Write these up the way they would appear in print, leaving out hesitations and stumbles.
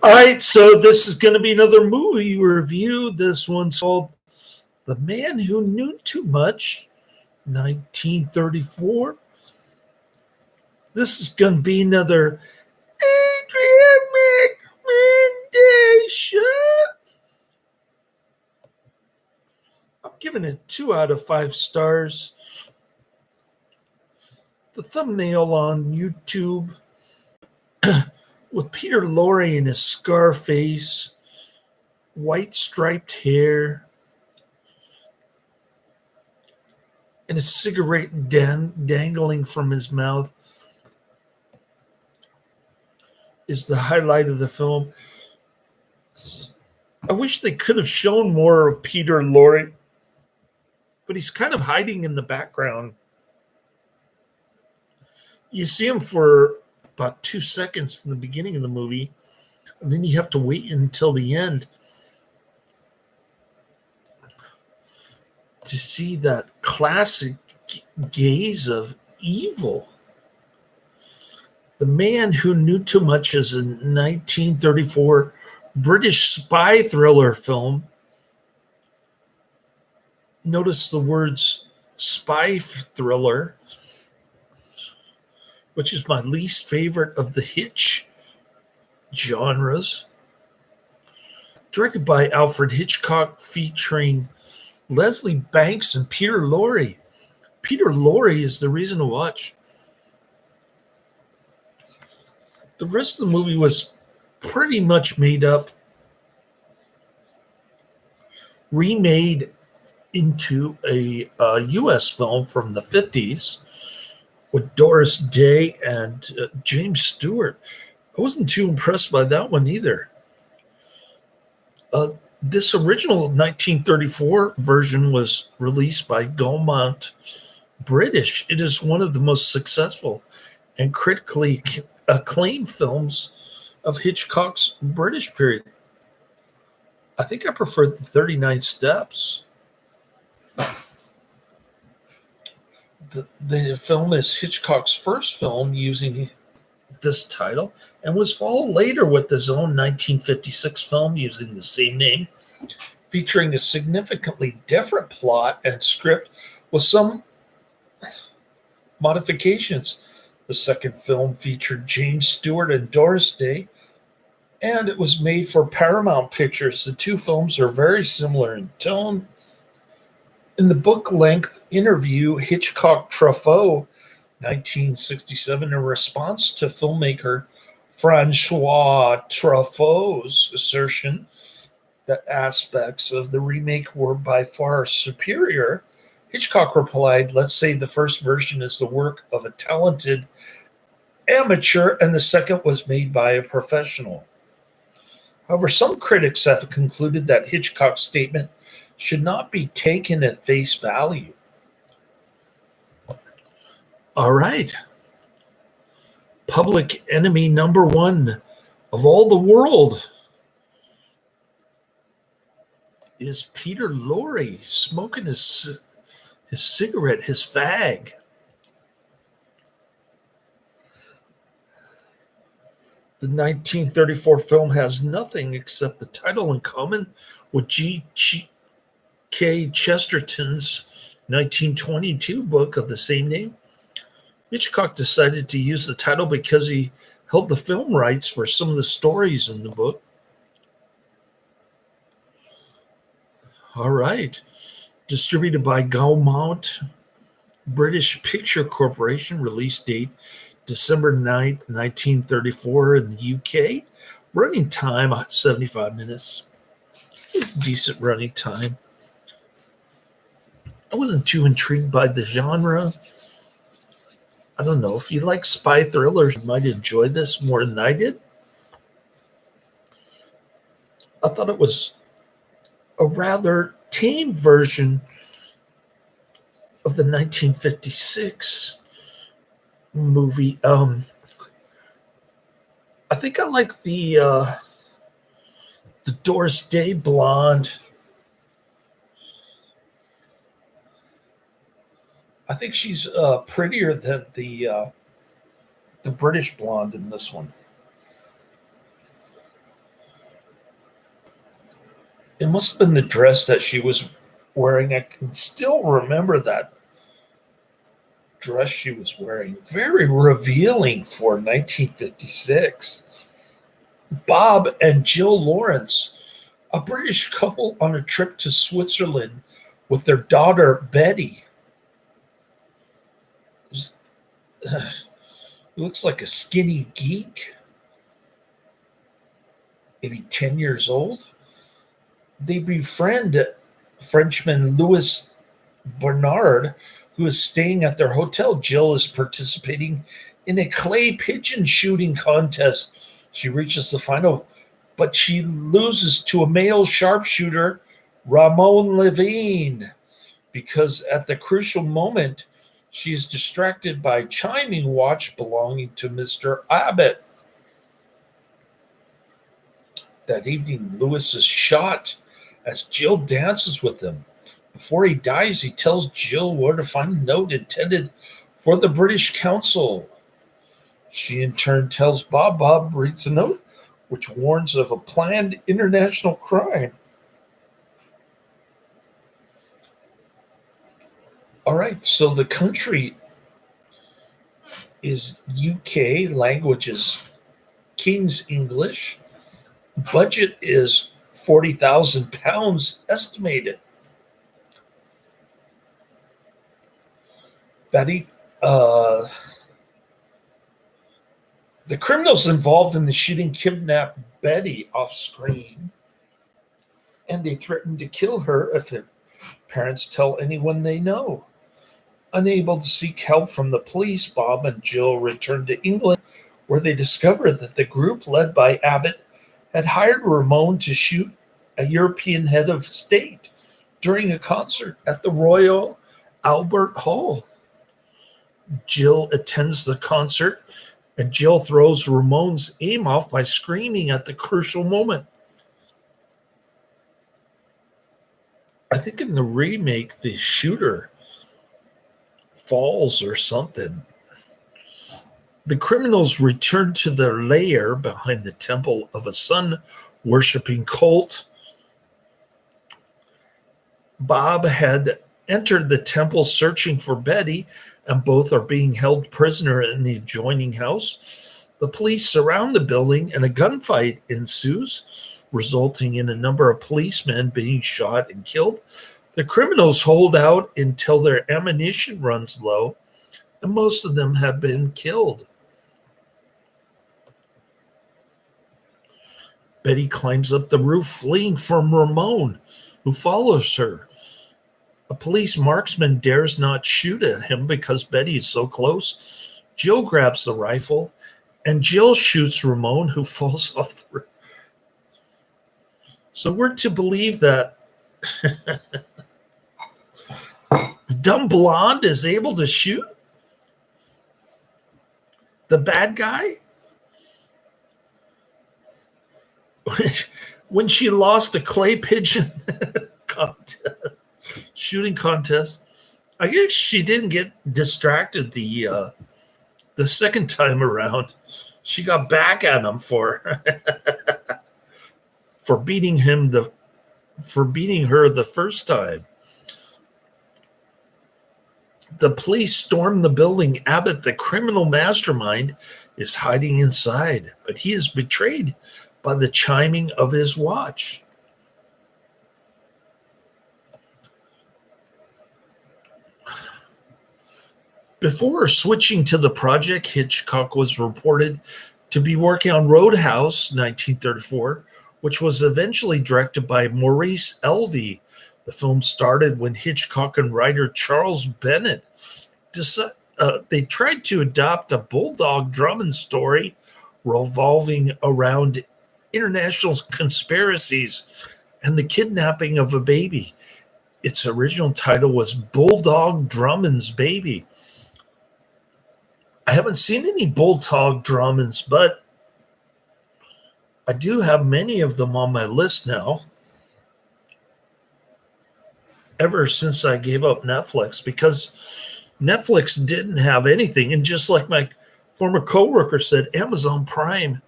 All right, so this is going to be another movie review. This one's called The Man Who Knew Too Much, 1934. This is going to be another Adrian recommendation. I'm giving it 2 out of 5 stars. The thumbnail on YouTube with Peter Lorre in his scar face, white striped hair, and a cigarette dangling from his mouth is the highlight of the film. I wish they could have shown more of Peter Lorre, but he's kind of hiding in the background. You see him for about 2 seconds in the beginning of the movie, and then you have to wait until the end to see that classic gaze of evil. The Man Who Knew Too Much is a 1934 British spy thriller film. Notice the words spy thriller, which is my least favorite of the Hitch genres. Directed by Alfred Hitchcock, featuring Leslie Banks and Peter Lorre. Peter Lorre is the reason to watch. The rest of the movie was pretty much made up, remade into a U.S. film from the 50s with Doris Day and James Stewart. I wasn't too impressed by that one either. This original 1934 version was released by Gaumont British. It is one of the most successful and critically acclaimed films of Hitchcock's British period. I think I preferred the 39 Steps. The film is Hitchcock's first film using this title and was followed later with his own 1956 film using the same name, featuring a significantly different plot and script with some modifications. The second film featured James Stewart and Doris Day, and it was made for Paramount Pictures. The two films are very similar in tone. In the book-length interview, Hitchcock Truffaut, 1967, in response to filmmaker Francois Truffaut's assertion that aspects of the remake were by far superior, Hitchcock replied, "Let's say the first version is the work of a talented amateur and the second was made by a professional." However, some critics have concluded that Hitchcock's statement should not be taken at face value. All right. Public enemy number one of all the world is Peter Lorre smoking his cigarette, his fag. The 1934 film has nothing except the title in common with G.K. Chesterton's 1922 book of the same name. Hitchcock decided to use the title because he held the film rights for some of the stories in the book. All right. Distributed by Gaumont British Picture Corporation. Release date December 9th, 1934 in the UK. Running time 75 minutes. It's decent running time. I wasn't too intrigued by the genre. I don't know. If you like spy thrillers, you might enjoy this more than I did. I thought it was a rather tame version of the 1956 movie. I think I like the Doris Day blonde. I think she's prettier than the British blonde in this one. It must have been the dress that she was wearing. I can still remember that dress she was wearing. Very revealing for 1956. Bob and Jill Lawrence, a British couple on a trip to Switzerland with their daughter Betty. He looks like a skinny geek, maybe 10 years old. They befriend Frenchman Louis Bernard, who is staying at their hotel. Jill is participating in a clay pigeon shooting contest. She reaches the final, but she loses to a male sharpshooter, Ramon Levine, because at the crucial moment, she is distracted by a chiming watch belonging to Mr. Abbott. That evening, Lewis is shot as Jill dances with him. Before he dies, he tells Jill where to find a note intended for the British Council. She in turn tells Bob. Bob reads a note which warns of a planned international crime. All right, so the country is UK, language is King's English. Budget is £40,000 estimated. Betty, the criminals involved in the shooting kidnap Betty off screen, and they threaten to kill her if her parents tell anyone they know. Unable to seek help from the police, Bob and Jill return to England, where they discover that the group led by Abbott had hired Ramon to shoot a European head of state during a concert at the Royal Albert Hall. Jill attends the concert, and Jill throws Ramon's aim off by screaming at the crucial moment. I think in the remake, the shooter falls or something. The criminals return to their lair behind the temple of a sun-worshipping cult. Bob had entered the temple searching for Betty, and both are being held prisoner in the adjoining house. The police surround the building, and a gunfight ensues, resulting in a number of policemen being shot and killed. The criminals hold out until their ammunition runs low, and most of them have been killed. Betty climbs up the roof, fleeing from Ramon, who follows her. A police marksman dares not shoot at him because Betty is so close. Jill grabs the rifle, and Jill shoots Ramon, who falls off the roof. So we're to believe that the dumb blonde is able to shoot the bad guy? When she lost a clay pigeon shooting contest, I guess she didn't get distracted the second time around. She got back at him for beating her the first time. The police storm the building. Abbott, the criminal mastermind, is hiding inside, but he is betrayed by the chiming of his watch. Before switching to the project, Hitchcock was reported to be working on Roadhouse 1934, which was eventually directed by Maurice Elvey. The film started when Hitchcock and writer Charles Bennett they tried to adopt a Bulldog Drummond story revolving around international conspiracies and the kidnapping of a baby. Its original title was Bulldog Drummond's Baby. I haven't seen any Bulldog Drummonds, but I do have many of them on my list now. Ever since I gave up Netflix, because Netflix didn't have anything. And just like my former coworker said, Amazon Prime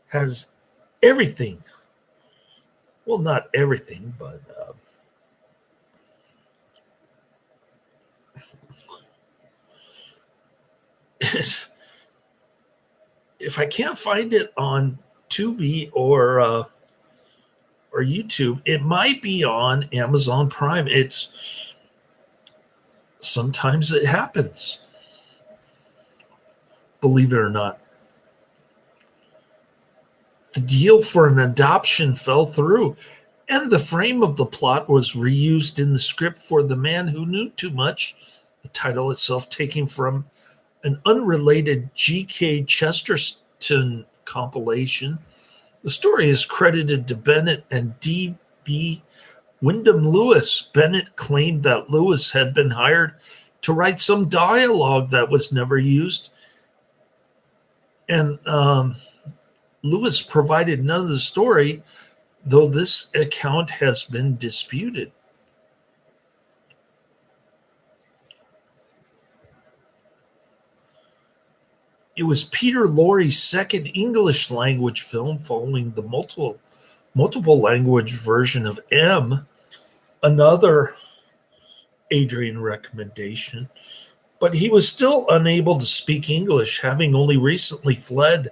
has everything. well, not everything, but if I can't find it on Tubi or YouTube, it might be on Amazon Prime. It's sometimes it happens, believe it or not. The deal for an adoption fell through, and the frame of the plot was reused in the script for The Man Who Knew Too Much, the title itself taken from an unrelated G.K. Chesterton compilation. The story is credited to Bennett and D.B. Wyndham Lewis. Bennett claimed that Lewis had been hired to write some dialogue that was never used, and Lewis provided none of the story, though this account has been disputed. It was Peter Lorre's second English language film following the multiple language version of M, another Adrian recommendation, but he was still unable to speak English, having only recently fled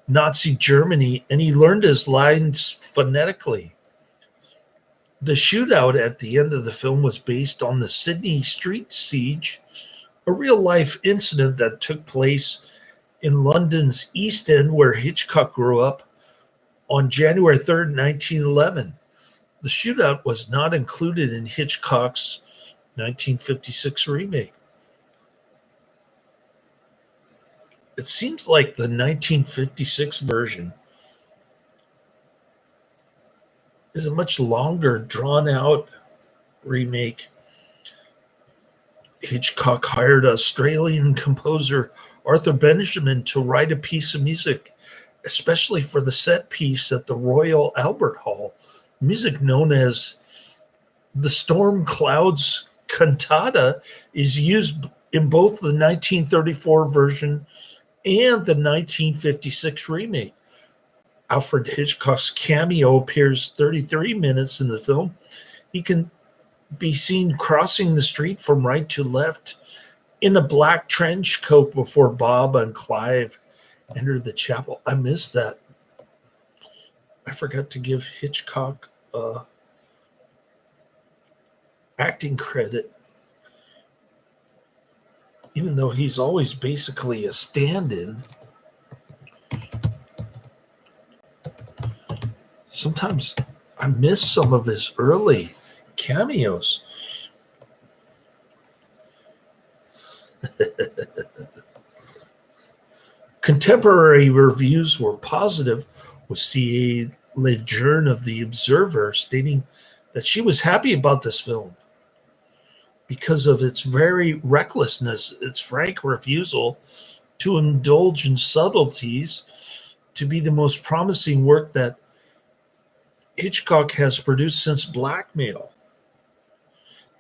Nazi Germany, and he learned his lines phonetically. The shootout at the end of the film was based on the Sydney street siege, a real-life incident that took place in London's East End, where Hitchcock grew up, on January 3rd, 1911. The shootout was not included in Hitchcock's 1956 remake. It seems like the 1956 version is a much longer, drawn-out remake. Hitchcock hired Australian composer Arthur Benjamin to write a piece of music, especially for the set piece at the Royal Albert Hall, music known as the Storm Clouds Cantata is used in both the 1934 version and the 1956 remake. Alfred Hitchcock's cameo appears 33 minutes in the film. He can be seen crossing the street from right to left in a black trench coat before Bob and Clive enter the chapel. I missed that. I forgot to give Hitchcock acting credit, even though he's always basically a stand-in. Sometimes I miss some of his early cameos. Contemporary reviews were positive, with C.A. Lejeune of The Observer stating that she was happy about this film because of its very recklessness, its frank refusal to indulge in subtleties, to be the most promising work that Hitchcock has produced since Blackmail.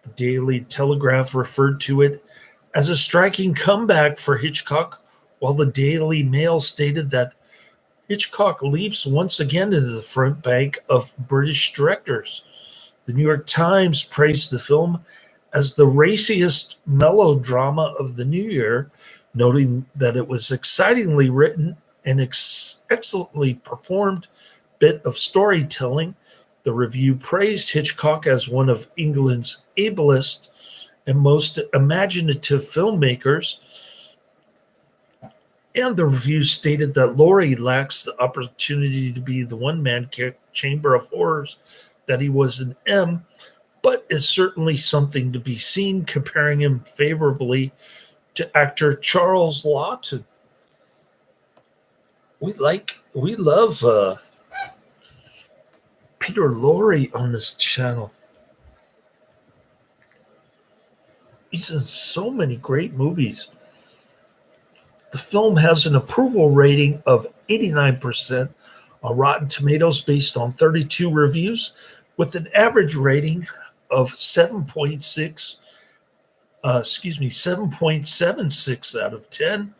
The Daily Telegraph referred to it as a striking comeback for Hitchcock, while the Daily Mail stated that Hitchcock leaps once again into the front rank of British directors. The New York Times praised the film as the raciest melodrama of the new year, noting that it was excitingly written and excellently performed bit of storytelling. The review praised Hitchcock as one of England's ablest and most imaginative filmmakers, and the review stated that Lorre lacks the opportunity to be the one-man chamber of horrors that he was in M, but is certainly something to be seen, comparing him favorably to actor Charles Laughton. We love Peter Lorre on this channel. He's in so many great movies. The film has an approval rating of 89% on Rotten Tomatoes based on 32 reviews, with an average rating of 7.76 out of 10.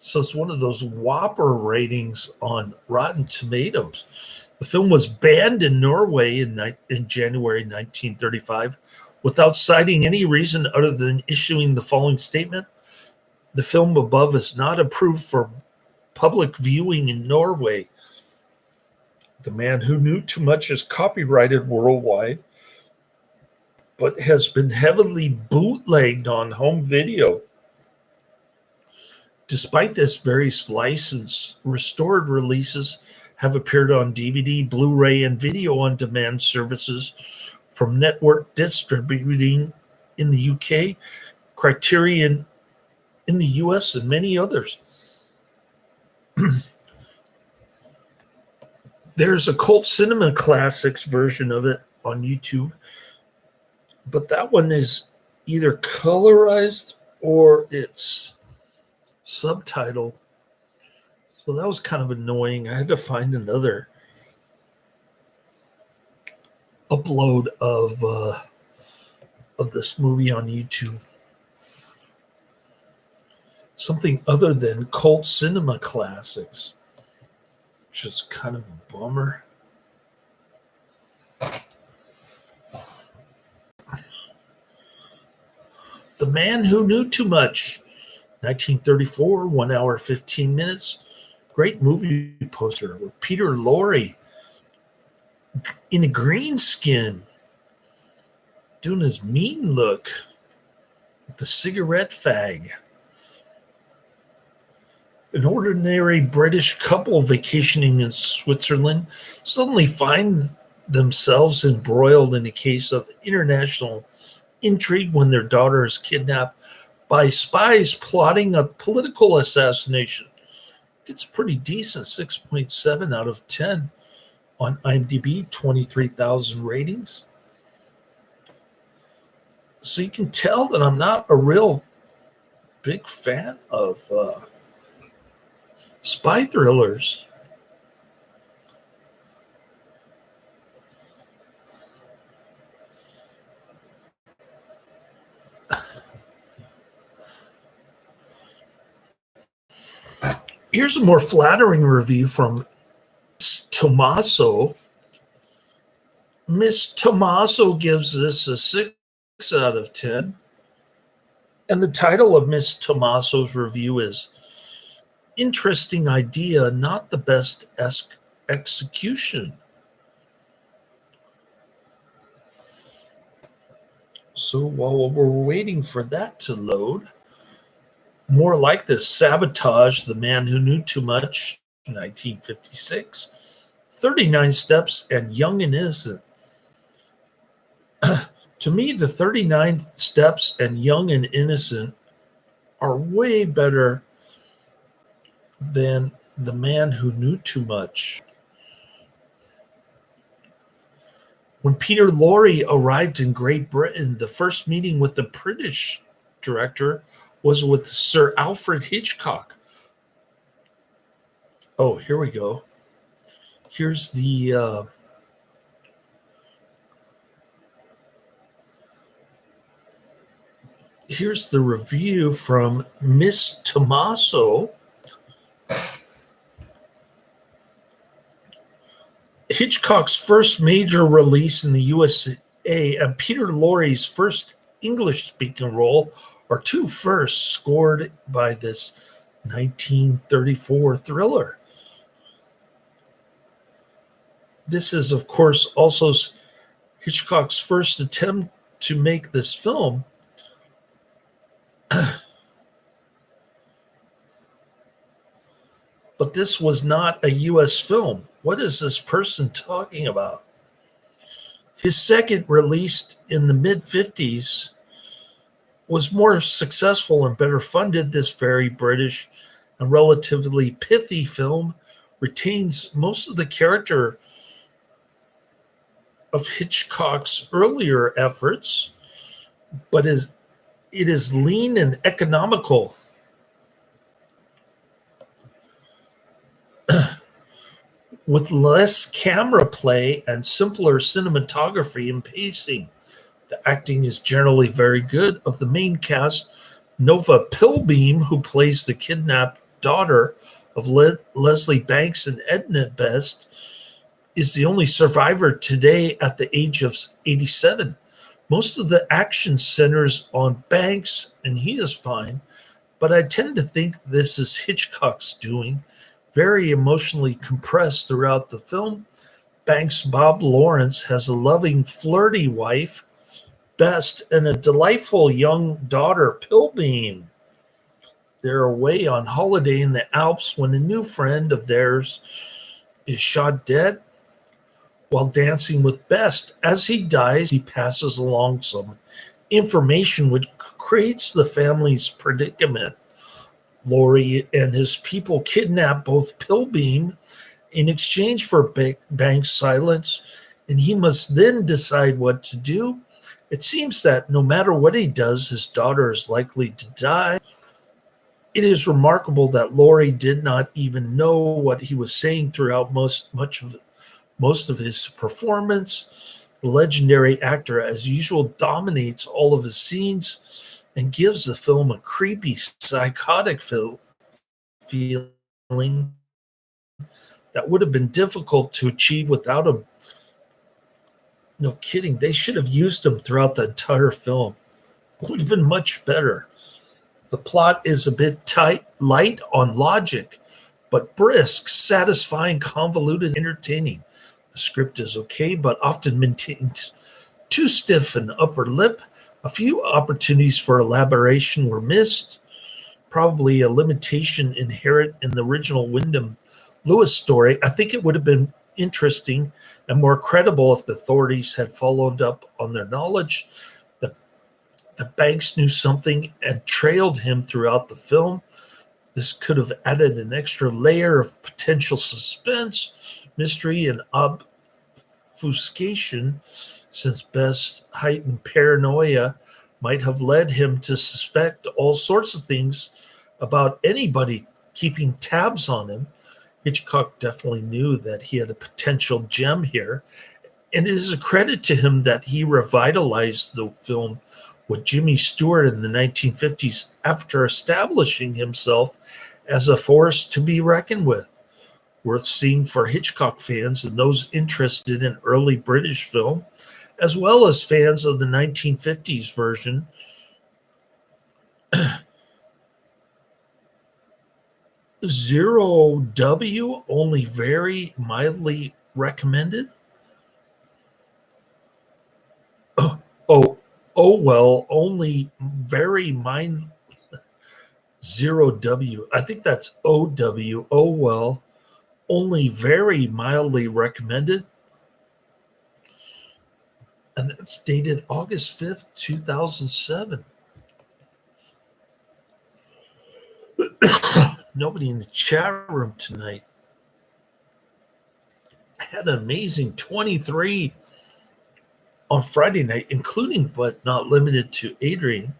So it's one of those whopper ratings on Rotten Tomatoes. The film was banned in Norway in January 1935 without citing any reason other than issuing the following statement. The film above is not approved for public viewing in Norway. The Man Who Knew Too Much is copyrighted worldwide, but has been heavily bootlegged on home video. Despite this, various licensed restored releases have appeared on DVD, Blu-ray, and video-on-demand services from Network Distributing in the UK, Criterion in the US, and many others. There's a Cult Cinema Classics version of it on YouTube, but that one is either colorized or it's subtitled. So that was kind of annoying. I had to find another upload of this movie on YouTube. Something other than Cult Cinema Classics, which is kind of a bummer. The Man Who Knew Too Much, 1934, 1 hour, 15 minutes. Great movie poster with Peter Lorre in a green skin, doing his mean look with the cigarette fag. An ordinary British couple vacationing in Switzerland suddenly find themselves embroiled in a case of international intrigue when their daughter is kidnapped by spies plotting a political assassination. It's pretty decent, 6.7 out of 10 on IMDb, 23,000 ratings. So you can tell that I'm not a real big fan of spy thrillers. Here's a more flattering review from Tommaso. Miss Tommaso gives this a 6 out of 10. And the title of Miss Tommaso's review is Interesting Idea, Not the Best Execution. So while we're waiting for that to load, more like this: Sabotage, The Man Who Knew Too Much, 1956, 39 Steps, and Young and Innocent. To me, the 39 Steps and Young and Innocent are way better than The Man Who Knew Too Much. When Peter Lorre arrived in Great Britain, the first meeting with the British director was with Sir Alfred Hitchcock. Oh, here we go. Here's the review from Miss Tommaso. Hitchcock's first major release in the USA and Peter Lorre's first English-speaking role are two firsts scored by this 1934 thriller. This is, of course, also Hitchcock's first attempt to make this film. But this was not a U.S. film. What is this person talking about? His second, released in the mid-50s, was more successful and better funded. This very British and relatively pithy film retains most of the character of Hitchcock's earlier efforts, but it is lean and economical. With less camera play and simpler cinematography and pacing. The acting is generally very good. Of the main cast, Nova Pilbeam, who plays the kidnapped daughter of Leslie Banks and Edna Best, is the only survivor today at the age of 87. Most of the action centers on Banks, and he is fine, but I tend to think this is Hitchcock's doing. Very emotionally compressed throughout the film. Banks' Bob Lawrence has a loving, flirty wife, Best, and a delightful young daughter, Pilbeam. They're away on holiday in the Alps when a new friend of theirs is shot dead while dancing with Best. As he dies, he passes along some information which creates the family's predicament. Lorre and his people kidnap both Pilbeam in exchange for Banks' silence, and he must then decide what to do. It seems that no matter what he does, his daughter is likely to die. It is remarkable that Lorre did not even know what he was saying throughout most of his performance. The legendary actor, as usual, dominates all of his scenes and gives the film a creepy, psychotic feeling that would have been difficult to achieve without him. No kidding. They should have used him throughout the entire film. It would have been much better. The plot is a bit light on logic, but brisk, satisfying, convoluted, entertaining. The script is okay, but often maintains too stiff an upper lip. A few opportunities for elaboration were missed, probably a limitation inherent in the original Wyndham Lewis story. I think it would have been interesting and more credible if the authorities had followed up on their knowledge. The Banks knew something and trailed him throughout the film. This could have added an extra layer of potential suspense, mystery, and obfuscation, since Best's heightened paranoia might have led him to suspect all sorts of things about anybody keeping tabs on him. Hitchcock definitely knew that he had a potential gem here, and it is a credit to him that he revitalized the film with Jimmy Stewart in the 1950s after establishing himself as a force to be reckoned with. Worth seeing for Hitchcock fans and those interested in early British film, as well as fans of the 1950s version. Zero W, only very mildly recommended. Oh well, only very mind. Zero W. I think that's OW. Oh well, only very mildly recommended. And that's dated August 5th, 2007. Nobody in the chat room tonight. I had an amazing 23 on Friday night, including but not limited to Adrian.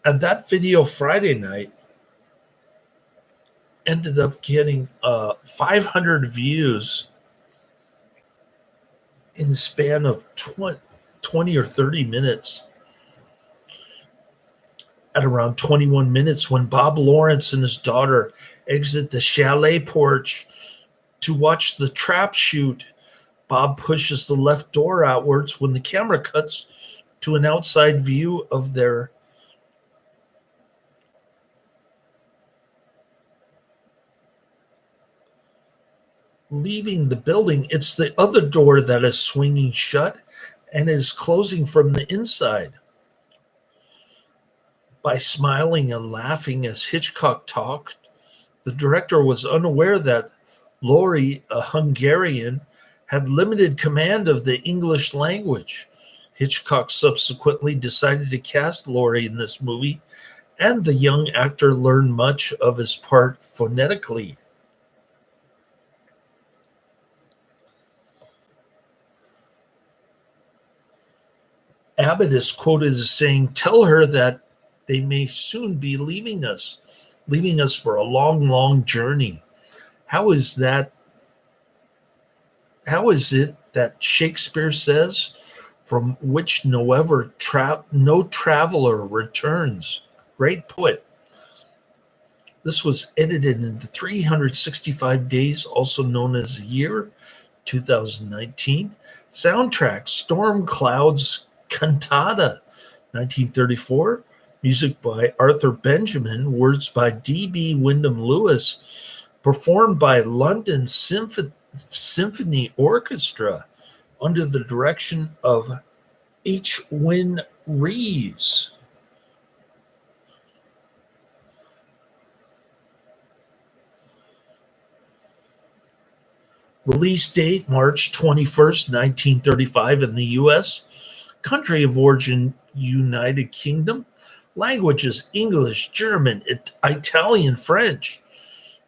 And that video Friday night ended up getting 500 views in the span of 20 or 30 minutes. At around 21 minutes, when Bob Lawrence and his daughter exit the chalet porch to watch the trap shoot, Bob pushes the left door outwards when the camera cuts to an outside view of their leaving the building. It's the other door that is swinging shut and is closing from the inside. By smiling and laughing as Hitchcock talked, the director was unaware that Lorre, a Hungarian, had limited command of the English language. Hitchcock subsequently decided to cast Lorre in this movie, and the young actor learned much of his part phonetically. Abbott is quoted as saying, "Tell her that they may soon be leaving us for a long, long journey." How is it that Shakespeare says, from which no traveler returns. Great poet. This was edited into 365 days, also known as a year, 2019. Soundtrack, Storm Clouds Cantata, 1934. Music by Arthur Benjamin, words by D.B. Wyndham Lewis, performed by London Symphony Orchestra under the direction of H. Wynne Reeves. Release date March 21st, 1935 in the US. Country of origin United Kingdom. Languages English, German, Italian, French.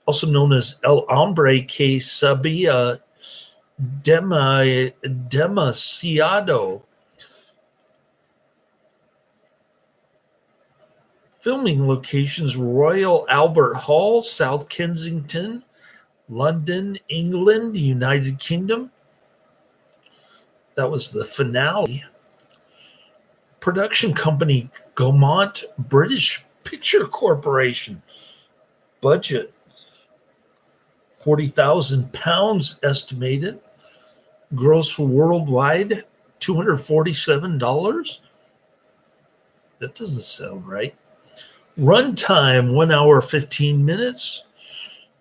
Also known as El Hombre que Sabía Demasiado. Filming locations Royal Albert Hall, South Kensington, London, England, United Kingdom. That was the finale. Production company Gaumont British Picture Corporation. Budget £40,000 estimated. Gross worldwide $247. That doesn't sound right. Runtime 1 hour 15 minutes.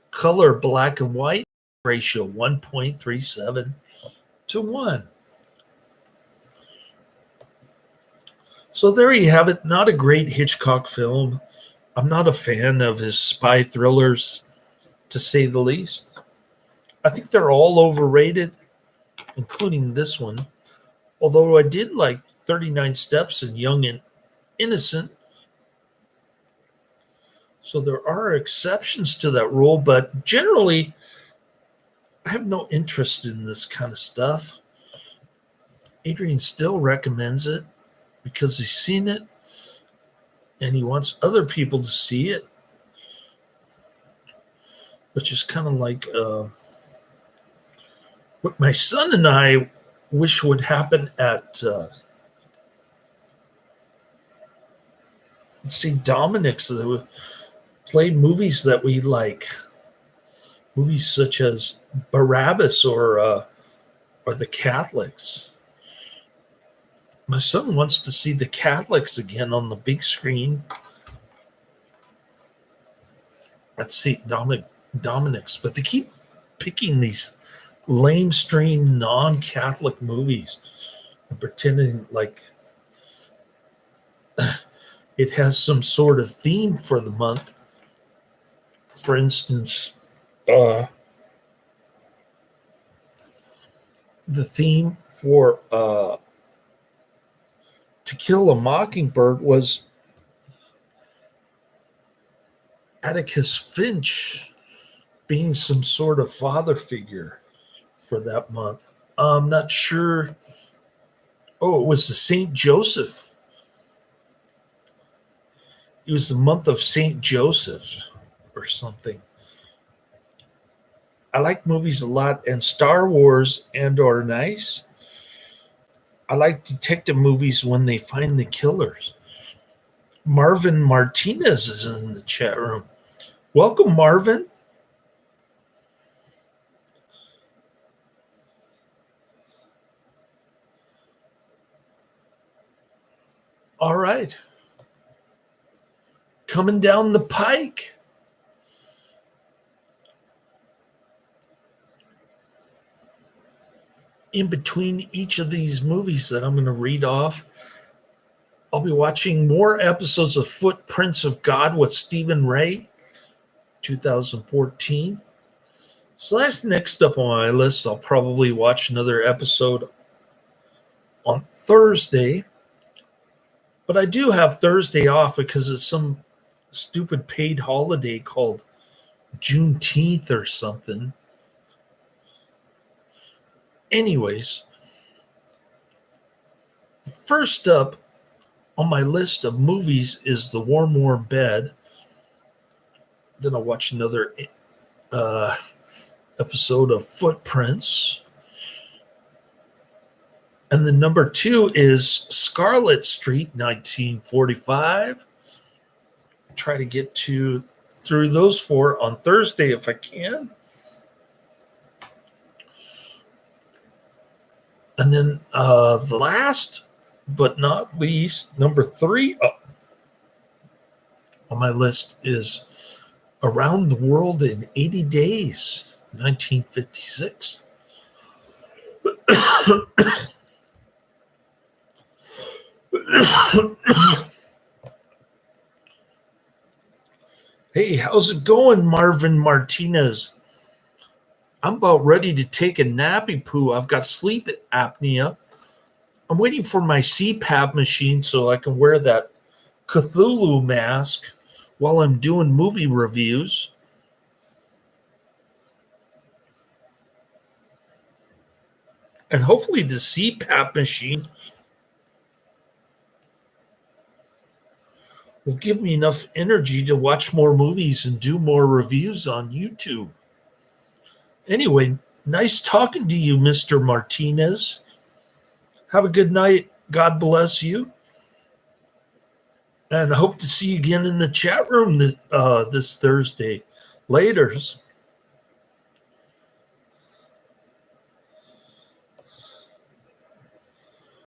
Color black and white. Ratio 1.37 to 1. So there you have it. Not a great Hitchcock film. I'm not a fan of his spy thrillers, to say the least. I think they're all overrated, including this one. Although I did like 39 Steps and Young and Innocent. So there are exceptions to that rule, but generally, I have no interest in this kind of stuff. Adrian still recommends it because he's seen it and he wants other people to see it, which is kind of like what my son and I wish would happen at, let's see, Dominic's. That would play movies that we like, movies such as Barabbas or The Catholics. My son wants to see The Catholics again on the big screen. Let's see, Dominic's. But they keep picking these lamestream non-Catholic movies and pretending like it has some sort of theme for the month. For instance, the theme for To Kill a Mockingbird was Atticus Finch being some sort of father figure for that month. I'm not sure. Oh, it was the St. Joseph. It was the month of St. Joseph or something. I like movies a lot, and Star Wars are nice. I like detective movies when they find the killers. Marvin Martinez is in the chat room. Welcome, Marvin. All right. Coming down the pike. In between each of these movies that I'm going to read off, I'll be watching more episodes of Footprints of God with Stephen Ray, 2014. So that's next up on my list. I'll probably watch another episode on Thursday. But I do have Thursday off because it's some stupid paid holiday called Juneteenth or something. Anyways, first up on my list of movies is The Warm, Warm Bed. Then I'll watch another episode of Footprints. And the number 2 is Scarlet Street, 1945. Try to get through those 4 on Thursday if I can. And then the last but not least, number 3 on my list is Around the World in 80 Days, 1956. Hey, how's it going, Marvin Martinez? I'm about ready to take a nappy poo. I've got sleep apnea. I'm waiting for my CPAP machine so I can wear that Cthulhu mask while I'm doing movie reviews. And hopefully the CPAP machine will give me enough energy to watch more movies and do more reviews on YouTube. Anyway, nice talking to you, Mr. Martinez. Have a good night. God bless you. And I hope to see you again in the chat room this Thursday. Laters.